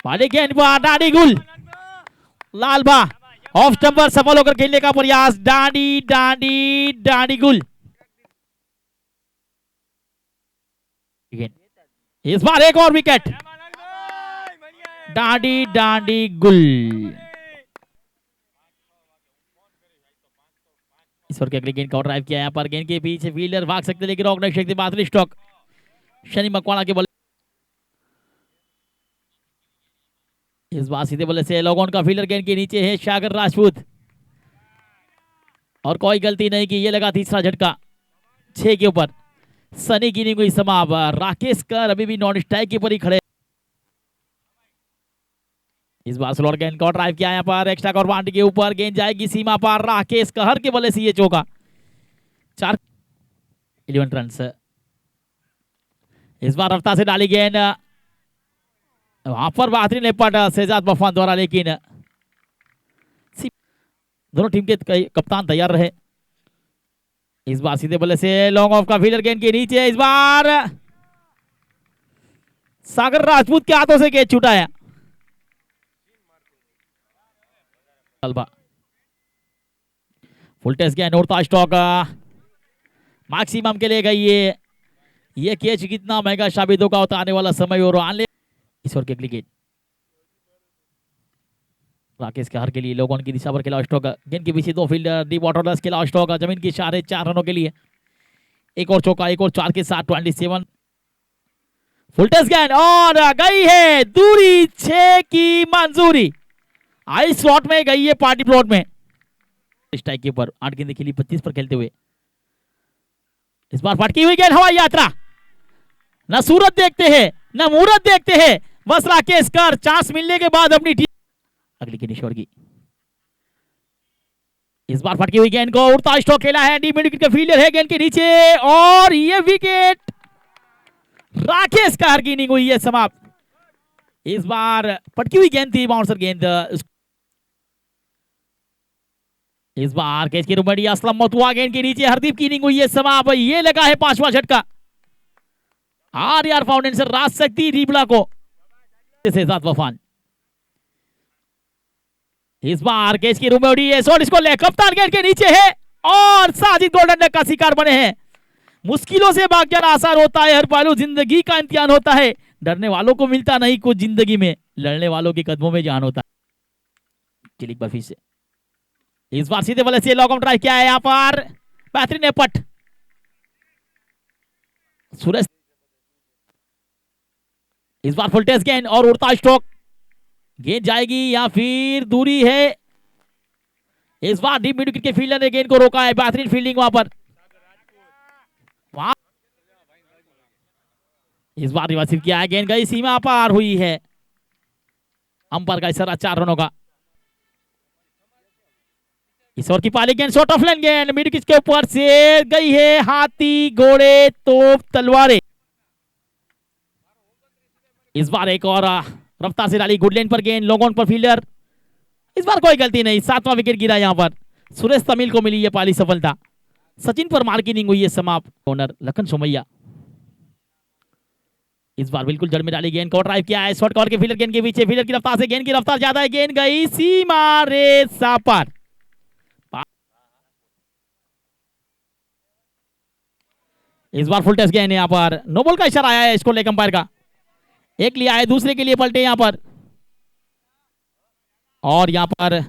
पाली गेंद पर डाडी गुल लाल बा ऑफ स्टंपर सफल होकर खेलने का प्रयास डाडी डाडी डाडी गुल इस बार एक और विकेट डाडी डाडी गुल इस ओवर की अगली गेंद का ड्राइव किया यहाँ पर गेंद के पीछे फील्डर भाग सकते लेकिन रोक नहीं सकते बादल स्टॉक शनि मकवाना के बल्ले इस बार सीधे बल्ले से लॉग ऑन का फील्डर गेंद के नीचे है सागर राजपूत और कोई गलती नहीं की ये लगा तीसरा झटका 6 के ऊपर सनी की नहीं हुई समाप्त राकेश कर अभी भी नॉन स्ट्राइक के ऊपर ही खड़े इस बार स्लोअर गेंद का ड्राइव किया यहाँ पर एक्स्ट्रा कॉर बाउंड्री के ऊपर गेंद जाएगी सीमा पर राकेश कहर के बल्ले से ये चौका 11 रन इस बार रफ्तार से डाली गेंद वहां पर बेहतरीन पट शहजाद बफान द्वारा लेकिन दोनों टीम के कप्तान तैयार रहे इस बार सीधे बल्ले से लॉन्ग ऑफ का फील्डर गेंद के नीचे इस बार सागर राजपूत के हाथों से गेंद छुटाया फुल टेस्ट गेंद उड़ता स्टॉक मैक्सिमम के लिए गई ये कैच कितना महंगा साबित होगा होता आने वाला समय और आने इस ओवर की अगली गेंद राकेश के हर के लिए लोगों की दिशा पर खेला स्टॉक गेंद के पीछे 2 फील्डर डीप वाटर खेला स्टॉक जमीन के इशारे 4 रनों के लिए एक और चौका एक और 4 के साथ 27 फुल टेस्ट गेंद और गई है दूरी 6 की मंजूरी आई स्लॉट में गई है पार्टी प्लॉट में स्ट्राइक के ऊपर 8 गेंदें खेली 25 पर खेलते हुए इस बार फटकी हुई गेंद हवाई यात्रा न सूरत देखते हैं न मुहूर्त देखते हैं बस राकेश कर चांस मिलने के बाद अपनी टीम अगली गेंद ईश्वर की इस बार फटकी हुई गेंद को उड़ता स्ट्रोक खेला है डीप मिड विकेट का फील्डर है गेंद के नीचे और ये विकेट राकेश कर की इनिंग हुई है समाप्त इस बार फटकी हुई गेंद थी बाउंसर गेंद इस बार कैच की रुमड़ी असलम मतुआ गेंद के नीचे हरदीप की इनिंग हुई है समाप्त ये लगा है 5वां झटका आर फाउंडेशन राज शक्ति रिबला को शहजाद वफान इस बार कैच की रुमड़ी है शॉट इसको ले कप्तान गेंद के नीचे है और साजिद गोल्डन डक का शिकार बने हैं मुश्किलों से भाग जाना आसान होता है हर पहलू जिंदगी का इम्तिहान होता है डरने वालों को मिलता नहीं कुछ जिंदगी में लड़ने वालों के कदमों में जान होता है चिलिक बफी से इस बार सीधे बल्ले से लॉन्ग ऑन ड्राइव किया है यहाँ पर बेहतरीन पट सूरज इस बार फुल टेस्ट गेंद और उड़ता स्ट्रोक गेंद जाएगी या फिर दूरी है इस बार डीप मिड विकेट के फील्डर ने गेंद को रोका है बेहतरीन फील्डिंग वहां पर इस बार रिवर्सिव किया है गेंद गई सीमा पार हुई है अंपायर का इशारा 4 रनों का इस ओवर की पहली गेंद शॉट ऑफ लाइन गेंद मिड विकेट के ऊपर से गई है हाथी घोड़े तोप तलवारें इस बार एक और रफ्तार से डाली गुड लेन पर गेंद लॉन्ग ऑन पर फील्डर इस बार कोई गलती नहीं 7वां विकेट गिरा यहां पर सुरेश तमिल को मिली है पहली सफलता सचिन पर मार की इनिंग हुई है समाप्त ओनर लखन सोमैया इस बार बिल्कुल जड़ में डाली गेंद को ड्राइव किया है शॉर्ट कवर के फील्डर गेंद के पीछे फील्डर की रफ्तार से गेंद की रफ्तार ज्यादा है गेंद गई सीमा रेसा पर इस बार फुल टेस्ट गेंद यहां पर नो बॉल का इशारा आया है इसको लेकर अंपायर का एक लिया है दूसरे के लिए पलटे यहां पर और यहां पर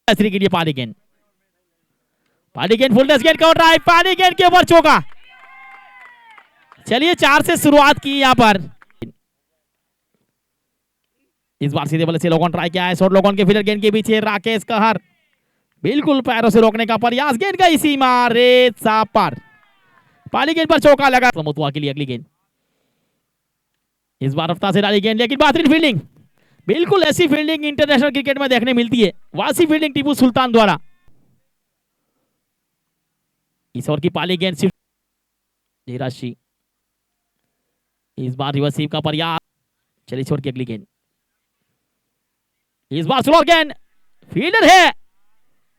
के लिए पाली गेंद फुल टेस्ट गेंद का ड्राइव पाली गेंद के ऊपर चौका चलिए 4 से शुरुआत की यहां पर इस बार सीधे बल्ले से लोगों ट्राई किया है शॉट लोगों के फील्डर गेंद के पीछे राकेश कहर बिल्कुल पैरों से रोकने का प्रयास गेंद गई सीमा रेसा पर पहली गेंद पर चौका लगा मुतवा के लिए अगली गेंद। इस बार रफ्तार से डाली गेंद लेकिन बेहतरीन फील्डिंग, बिल्कुल ऐसी फील्डिंग इंटरनेशनल क्रिकेट में देखने मिलती है, वासी फील्डिंग टीपू सुल्तान द्वारा। इस ओवर की पहली गेंद सिर्फ निराशी, इस बार रिवर्सिव का प्रयास। चलिए इस ओवर की अगली गेंद, इस बार स्लो गेंद, फील्डर है,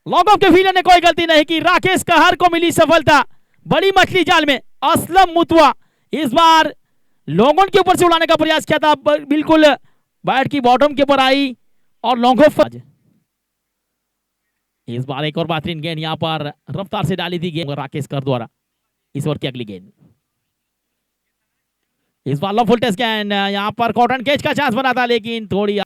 लॉग ऑफ के फील्डर ने कोई गलती नहीं की, राकेश कहर को मिली सफलता बड़ी मछली जाल में। असलम मुतवा इस बार लोगों के ऊपर से उड़ाने का प्रयास किया था, बिल्कुल बैट की बॉटम के ऊपर आई और लॉन्ग ऑफ। इस बार एक और बेहतरीन गेंद यहां पर रफ्तार से डाली थी गेंद राकेश कहर द्वारा। इस ओवर की अगली गेंद, इस बार लो फुल टेस्ट गेंद, यहां पर कॉटन कैच का चांस बना था लेकिन थोड़ी।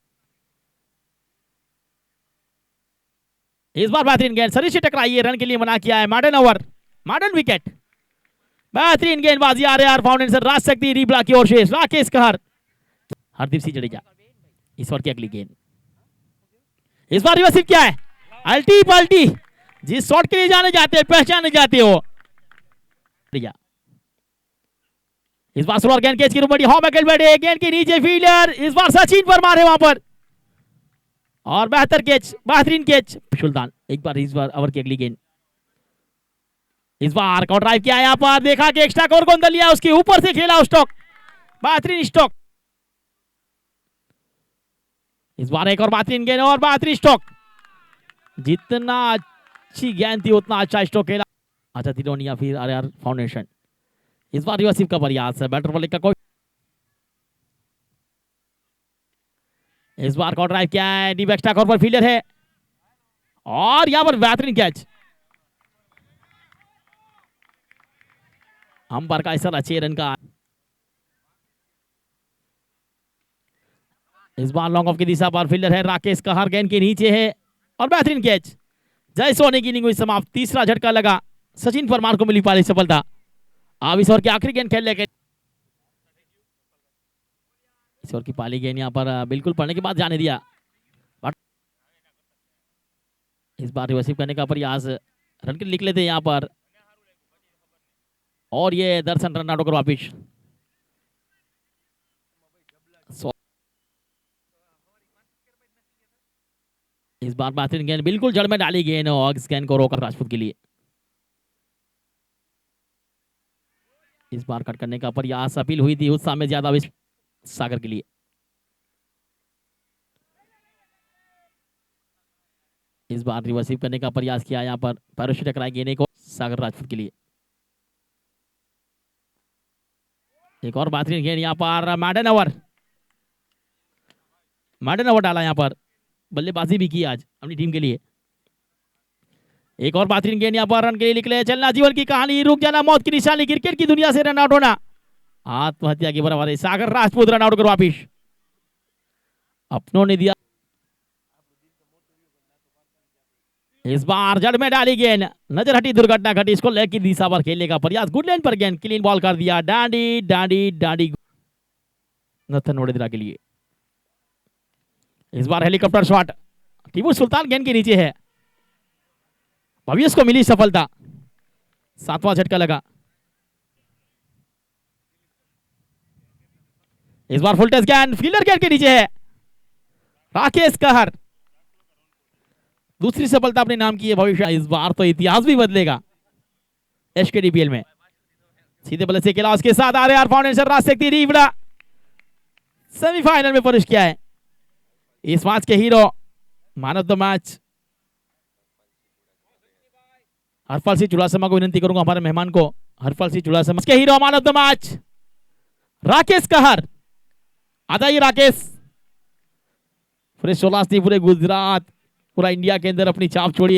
इस बार बेहतरीन गेंद शरीर से टकराई है, रन के लिए मना किया है। मॉडर्न ओवर, मॉडर्न विकेट, बेहतरीन गेंदबाजी आरआर फाउंडेशन राज शक्ति रीबला की ओर से राकेश कहर, हरदीप सिंह जडेजा। इस ओवर की अगली गेंद, इस बार रिवर्सिव क्या है, अल्टी पल्टी, जिस शॉट के लिए जाने जाते हैं पहचाने जाते हो। इस बार स्लोअर गेंद कैच की रुमड़ी हॉ मैकल बैठे, गेंद के नीचे फील्डर, इस बार सचिन पर मारे वहां पर और बेहतर कैच, बेहतरीन कैच सुल्तान। एक बार इस बार ओवर की अगली गेंद, इस बार कॉट ड्राइव किया यहां पर, देखा कि एक्स्ट्रा कवर कौन लिया, उसके ऊपर से खेला स्टॉक, बेहतरीन स्टॉक। इस बार एक और बेहतरीन गेंद और बेहतरीन स्टॉक, जितना अच्छी गेंद थी उतना अच्छा स्टॉक खेला। अच्छा तिलोनिया फिर आरआर फाउंडेशन। इस बार रिवर्सिव का प्रयास है, बैटर बॉलिंग का कोई। इस बार कॉट ड्राइव किया है, डीप एक्स्ट्रा कवर पर फील्डर है और यहां पर बेहतरीन कैच। अंपायर का इशारा 6 रन का। इस बार लॉन्ग ऑफ की दिशा पर फील्डर है राकेश कहर, गेंद के नीचे है और बेहतरीन कैच। जय सोनी की इनिंग हुई समाप्त, तीसरा झटका लगा, सचिन परमार को मिली पहली सफलता। अब इस ओवर की आखिरी गेंद खेल लेके, इस ओवर की पहली गेंद यहां पर बिल्कुल पड़ने के बाद जाने दिया, बट इस बार रिवर्सिव करने का प्रयास, रन के निकले थे यहां पर और ये दर्शन रन आउट कर वापिस। इस बार बेहतरीन गेंद, बिल्कुल जड़ में डाली गेंद और इस गेंद को रोका राजपूत के लिए। इस बार कट करने का प्रयास, अपील हुई थी उत्साह में ज्यादा सागर के लिए। इस बार रिवर्सिव करने का प्रयास किया यहां पर, पैरों से टकराई गेंद को सागर राजपूत के लिए। एक और बेहतरीन गेंद यहां पर, मॉडर्न ओवर, मॉडर्न ओवर डाला यहां पर, बल्लेबाजी भी की आज अपनी टीम के लिए। एक और बेहतरीन गेंद यहां पर, रन के लिए निकले, चलना जीवन की कहानी, रुक जाना मौत की निशानी, क्रिकेट की दुनिया से रन आउट होना आत्महत्या के बराबर है। सागर राजपूत रन आउट कर वापिस, अपनों ने दिया। इस बार जड़ में डाली गेंद, नजर हटी, दुर्घटना घटी, इसको लेग की दिशा पर खेलने का प्रयास, गुड लाइन पर गेंद, क्लीन बॉल कर दिया, डांडी डांडी डांडी नथन वडोदरा के लिए। इस बार हेलीकॉप्टर शॉट, टीपू सुल्तान गेंद के नीचे है, भविष्य को मिली सफलता, 7वां झटका लगा। इस बार फुल टच गेंद, फील्डर गेंद के नीचे है, राकेश कहर दूसरी सफलता अपने नाम की है। भविष्य इस बार तो इतिहास भी बदलेगा एचकेडीपीएल में। सीधे बल्ले से खेला, उसके साथ आरआर फाउंडेशन राज शक्ति रीबला सेमीफाइनल में प्रवेश किया है। इस मैच के hero, man of the match, Harpal Singh Chudasama को विनती करूंगा, हमारे मेहमान को हरपाल सिंह चुड़ासमा के hero, man of the match Rakesh कहर। आ जाइए राकेश, पूरे 16 पूरे गुजरात, पूरा इंडिया के अंदर अपनी छाप छोड़ी।